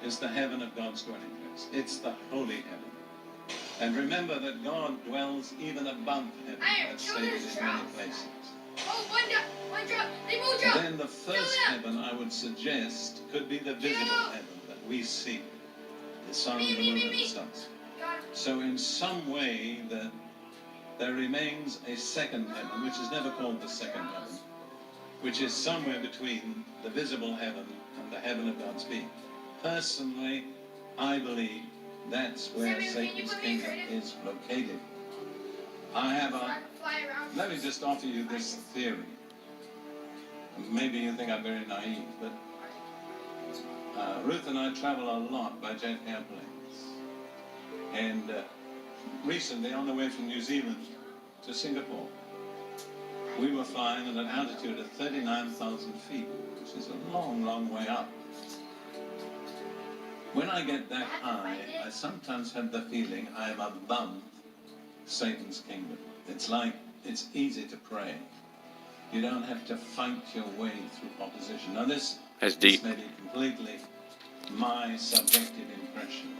is the heaven of God's dwelling place. It's the holy heaven. And remember that God dwells even above heaven. That's stated in many places. Oh, one drop. They will drop. And then the first heaven, I would suggest, could be the visible heaven that we see. The sun, the moon, and the stars. So in some way, there remains a second heaven, which is never called the second heaven, which is somewhere between the visible heaven and the heaven of God's being. Personally, I believe that's where Satan's kingdom is located. Let me just offer you this theory. Maybe you think I'm very naive, but Ruth and I travel a lot by jet airplanes. And recently, on the way from New Zealand to Singapore, we were flying at an altitude of 39,000 feet, which is a long, long way up. When I get that high, I sometimes have the feeling I am above Satan's kingdom. It's like it's easy to pray. You don't have to fight your way through opposition. Now this may be completely my subjective impression.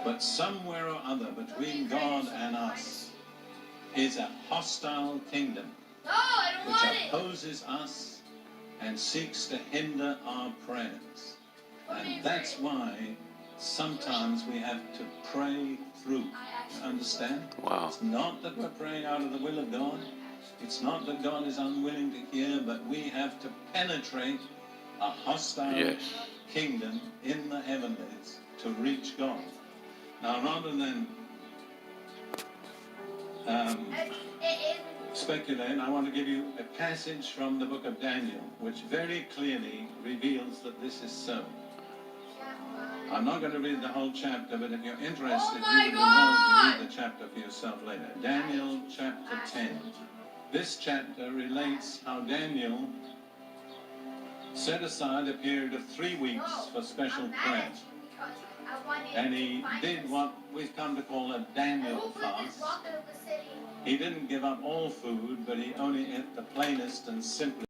But somewhere or other between God and us is a hostile kingdom which opposes us and seeks to hinder our prayers. And that's why sometimes we have to pray through. You understand? Wow. It's not that we're praying out of the will of God. It's not that God is unwilling to hear, but we have to penetrate a hostile kingdom in the heavenlies to reach God. Now, rather than speculate, I want to give you a passage from the book of Daniel, which very clearly reveals that this is so. I'm not going to read the whole chapter, but if you're interested, you will be well to read the chapter for yourself later. Daniel chapter 10. This chapter relates how Daniel set aside a period of 3 weeks for special prayer. And he did what we've come to call a Daniel fast. He didn't give up all food, but he only ate the plainest and simplest.